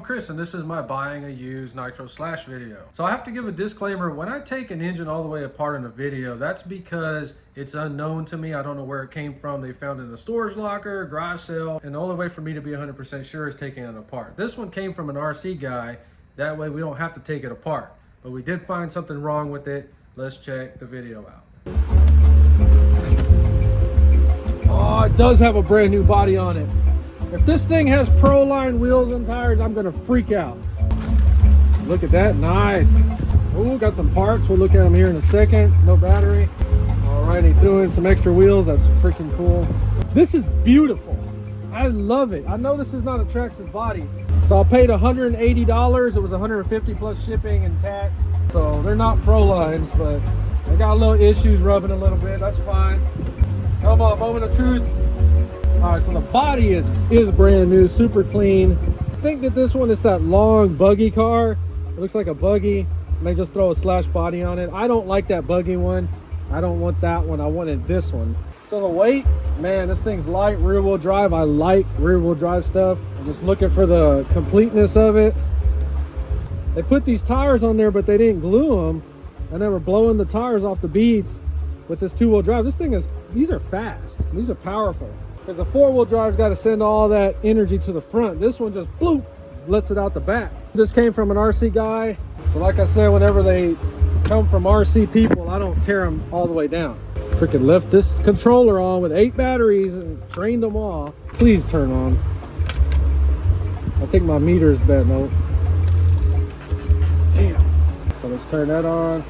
I'm Chris and this is my buying a used Nitro Slash video. So I have to give a disclaimer, when I take an engine all the way apart in a video, that's because it's unknown to me. I don't know where it came from. They found it in a storage locker, garage sale, and the only way for me to be 100% sure is taking it apart. This one came from an RC guy, that way we don't have to take it apart. But we did find something wrong with it. Let's check the video out. Oh, it does have a brand new body on it. If this thing has Pro-Line wheels and tires, I'm gonna freak out. Look at that, nice. Ooh, got some parts. We'll look at them here in a second. No battery. All right, he threw in some extra wheels. That's freaking cool. This is beautiful. I love it. I know this is not a TRAXXAS body. So I paid $180. It was $150 plus shipping and tax. So they're not Pro-Lines, but they got a little issues rubbing a little bit. That's fine. Come on, moment of truth. All right, so the body is brand new, super clean. I think that this one is that long buggy car. It looks like a buggy, and they just throw a slash body on it. I don't like that buggy one. I don't want that one. I wanted this one. So the weight, man, this thing's light, rear wheel drive. I like rear wheel drive stuff. I'm just looking for the completeness of it. They put these tires on there, but they didn't glue them, and they were blowing the tires off the beads with this two-wheel drive. This thing is, these are fast. These are powerful. Because the four-wheel drive's got to send all that energy to the front. This one just bloop, lets it out the back. This came from an RC guy. So like I said, whenever they come from RC people, I don't tear them all the way down. Freaking left this controller on with 8 batteries and drained them all. Please turn on. I think my meter is bad. No. Damn. So let's turn that on.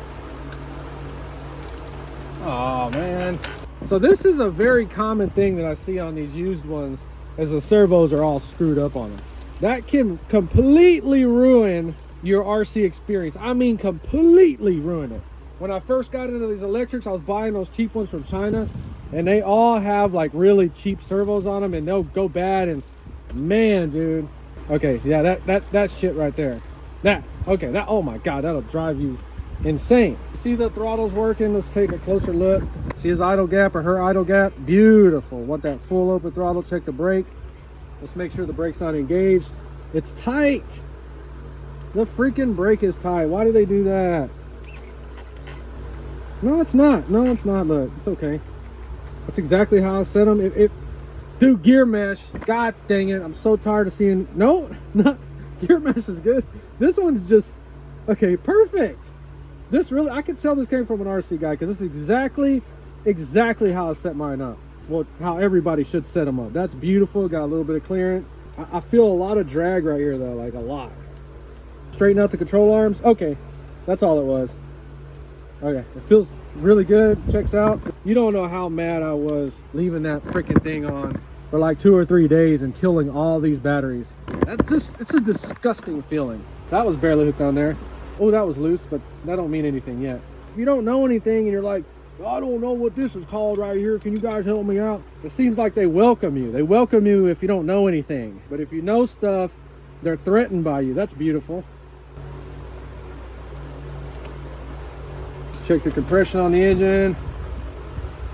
Oh man. So this is a very common thing that I see on these used ones, as the servos are all screwed up on them. That can completely ruin your RC experience. I mean, completely ruin it. When I first got into these electrics, I was buying those cheap ones from China, and they all have like really cheap servos on them, and they'll go bad. And man, dude. Okay, yeah, that shit right there. Okay, oh my God, that'll drive you insane. See the throttle's working. Let's take a closer look. See his idle gap or her idle gap? Beautiful. Want that full open throttle. Check the brake. Let's make sure the brake's not engaged. It's tight. The freaking brake is tight. Why do they do that? No, it's not. No, it's not. Look, it's okay. That's exactly how I set them. Dude, gear mesh. God dang it. I'm so tired of seeing. No, not gear mesh is good. This one's just okay. Perfect. This really, I could tell this came from an RC guy, because this is exactly how I set mine up. Well, how everybody should set them up. That's beautiful. Got a little bit of clearance. I feel a lot of drag right here though, like a lot. Straighten out the control arms. Okay, that's all it was. Okay, it feels really good. Checks out. You don't know how mad I was leaving that freaking thing on for like 2 or 3 days and killing all these batteries. It's a disgusting feeling. That was barely hooked on there. Oh, that was loose, but that don't mean anything yet. If you don't know anything and you're like, I don't know what this is called right here, can you guys help me out? It seems like they welcome you. They welcome you if you don't know anything. But if you know stuff, they're threatened by you. That's beautiful. Let's check the compression on the engine.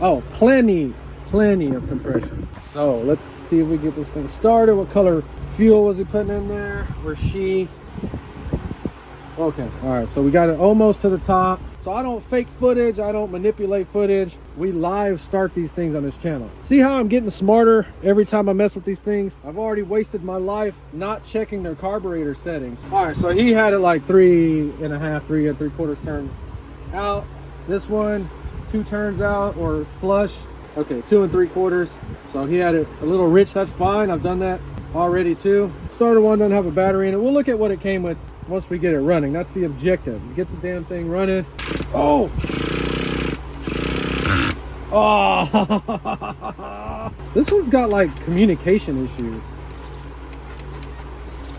Oh, plenty of compression. So let's see if we get this thing started. What color fuel was he putting in there? Where's she? Okay, all right, so we got it almost to the top. So I don't fake footage, I don't manipulate footage. We live start these things on this channel. See how I'm getting smarter every time I mess with these things? I've already wasted my life not checking their carburetor settings. All right, so he had it like 3.5, 3 3/4 turns out. This one, 2 turns out or flush. Okay, 2 3/4. So he had it a little rich, that's fine. I've done that already too. Starter one doesn't have a battery in it. We'll look at what it came with once we get it running. That's the objective, get the damn thing running. Oh this one's got like communication issues.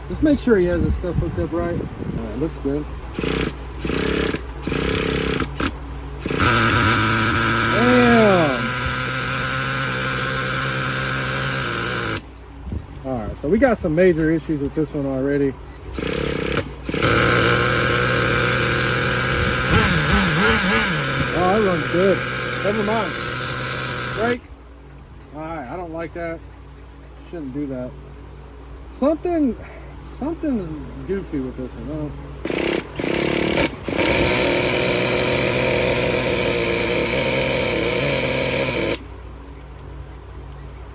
Just make sure he has his stuff hooked up right. All right, looks good. Damn. All right, so we got some major issues with this one already. Oh, that runs good. Never mind. Brake. All right, I don't like that. Shouldn't do that. Something Something's goofy with this one. Oh.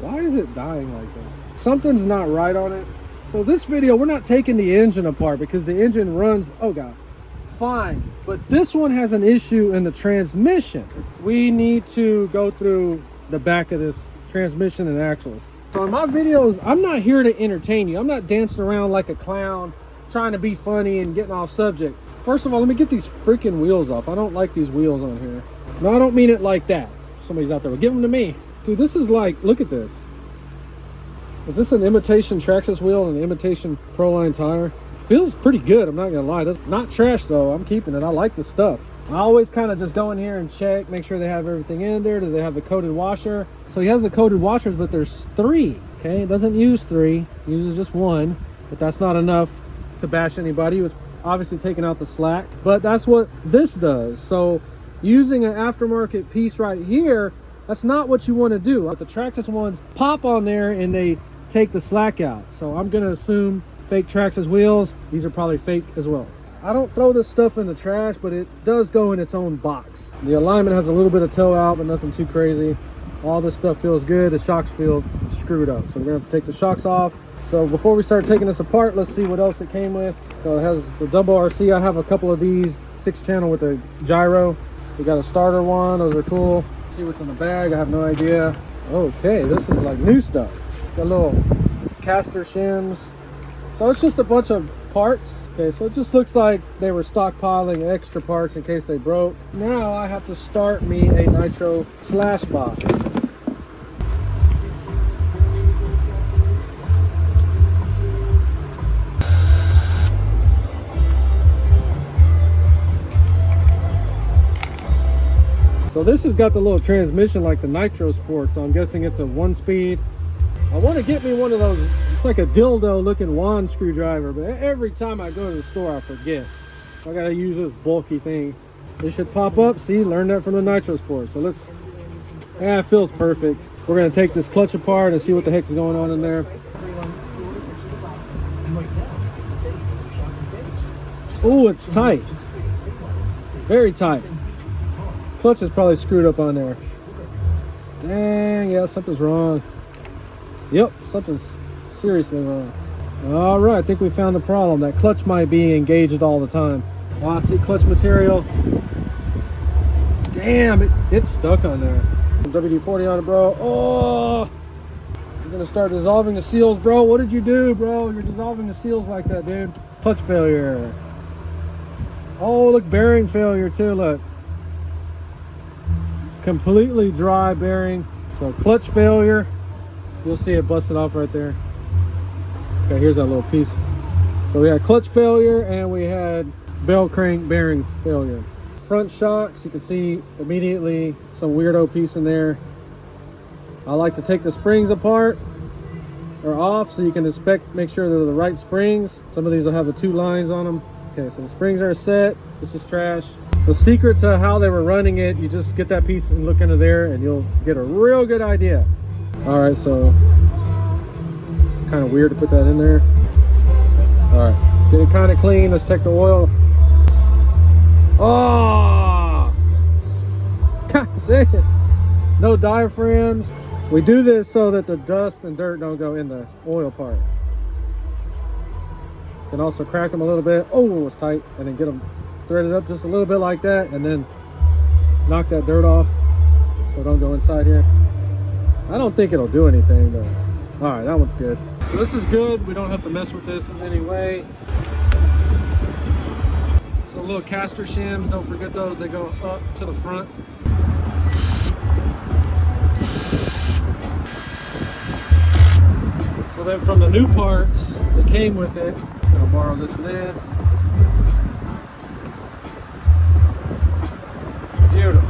Why is it dying like that? Something's not right on it. So this video, we're not taking the engine apart because the engine runs, oh God, fine. But this one has an issue in the transmission. We need to go through the back of this transmission and axles. So in my videos, I'm not here to entertain you. I'm not dancing around like a clown, trying to be funny and getting off subject. First of all, let me get these freaking wheels off. I don't like these wheels on here. No, I don't mean it like that. Somebody's out there, well, give them to me. Dude, this is like, look at this. Is this an imitation TRAXXAS wheel and an imitation Proline tire? It feels pretty good, I'm not gonna lie. That's not trash though, I'm keeping it. I like the stuff. I always kind of just go in here and check, make sure they have everything in there. Do they have the coated washer? So he has the coated washers, but there's 3, okay? It doesn't use 3, it uses just 1, but that's not enough to bash anybody. He was obviously taking out the slack, but that's what this does. So using an aftermarket piece right here, that's not what you want to do. But the TRAXXAS ones pop on there and they take the slack out. So I'm gonna assume fake TRAXXAS wheels. These are probably fake as well. I don't throw this stuff in the trash, but it does go in its own box. The alignment has a little bit of toe out, but nothing too crazy. All this stuff feels good. The shocks feel screwed up. So we're gonna have to take the shocks off. So before we start taking this apart, let's see what else it came with. So it has the double RC. I have a couple of these, 6-channel with a gyro. We got a starter one, those are cool. See what's in the bag, I have no idea. Okay, this is like new stuff. Got little caster shims. So it's just a bunch of parts. Okay, so it just looks like they were stockpiling extra parts in case they broke. Now I have to start me a Nitro Slash box. So this has got the little transmission like the Nitro Sport, so I'm guessing it's a 1-speed. I want to get me one of those, it's like a dildo looking wand screwdriver, but every time I go to the store I forget. I gotta use this bulky thing. This should pop up, see, learned that from the Nitro Sport. So let's, yeah, it feels perfect. We're gonna take this clutch apart and see what the heck's going on in there. Oh, it's tight. Very tight. Clutch is probably screwed up on there. Dang, yeah, something's wrong. Yep, something's seriously wrong. All right, I think we found the problem. That clutch might be engaged all the time. Oh, I see clutch material. Damn, it's stuck on there. WD-40 on it, bro. Oh, you're gonna start dissolving the seals, bro. What did you do, bro? You're dissolving the seals like that, dude. Clutch failure. Oh, look, bearing failure too, look. Completely dry bearing. So clutch failure. You'll see it busted off right there. Okay, here's that little piece. So we had clutch failure and we had bell crank bearing failure. Front shocks, you can see immediately some weirdo piece in there. I like to take the springs apart or off so you can inspect, make sure they're the right springs. Some of these will have the 2 lines on them. Okay, so the springs are set. This is trash. The secret to how they were running it, you just get that piece and look into there and you'll get a real good idea. All right, so kind of weird to put that in there. All right, get it kind of clean. Let's check the oil. Oh, God dang it. No diaphragms. We do this so that the dust and dirt don't go in the oil part. Can also crack them a little bit. Oh, it was tight. And then get them threaded up just a little bit like that, and then knock that dirt off so don't go inside here. I don't think it'll do anything, but all right, that one's good. So this is good. We don't have to mess with this in any way. So little caster shims, don't forget those. They go up to the front. So then from the new parts that came with it, I'll borrow this lid. Beautiful.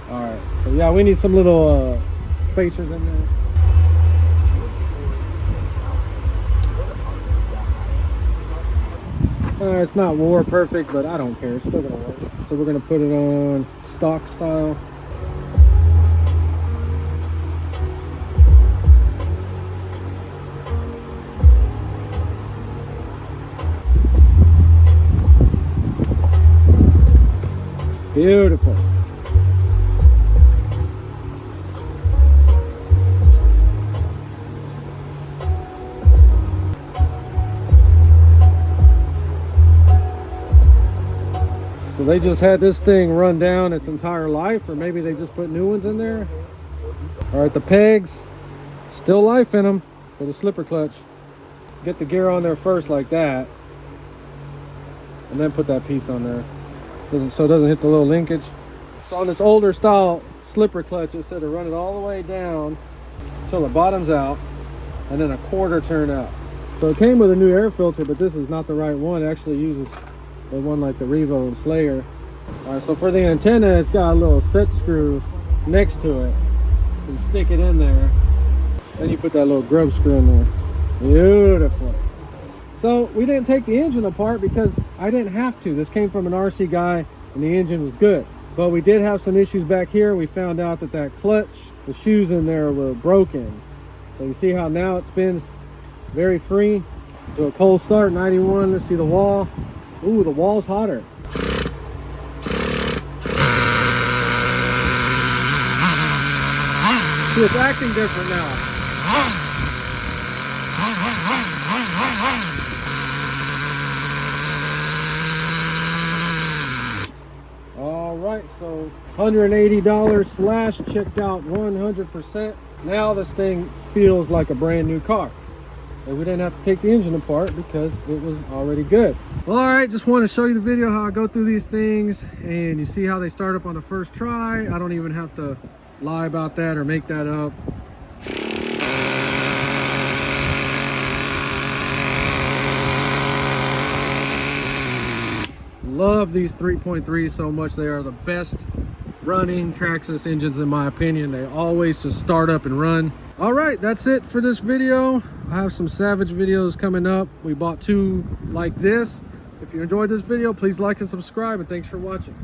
All right, so yeah, we need some little spacers in there. It's not war perfect, but I don't care. It's still gonna work. So we're gonna put it on stock style. Beautiful. So they just had this thing run down its entire life, or maybe they just put new ones in there. All right, the pegs, still life in them for the slipper clutch. Get the gear on there first like that, and then put that piece on there, so it doesn't hit the little linkage. So on this older style slipper clutch, it said to run it all the way down until the bottom's out, and then a quarter turn out. So it came with a new air filter, but this is not the right one. It actually uses the one like the Revo and Slayer. All right, so for the antenna, it's got a little set screw next to it. So you stick it in there, then you put that little grub screw in there. Beautiful. So we didn't take the engine apart because I didn't have to. This came from an RC guy and the engine was good. But we did have some issues back here. We found out that that clutch, the shoes in there were broken. So you see how now it spins very free. Do a cold start, 91. Let's see the wall. Ooh, the wall's hotter. See, it's acting different now. All right, so $180 Slash checked out 100%. Now this thing feels like a brand new car. And we didn't have to take the engine apart because it was already good. Well, all right, just want to show you the video how I go through these things, and you see how they start up on the first try. I don't even have to lie about that or make that up. Love these 3.3s so much. They are the best running TRAXXAS engines in my opinion. They always just start up and run. All right, that's it for this video. I have some Savage videos coming up. We bought two like this. If you enjoyed this video, please like and subscribe, and thanks for watching.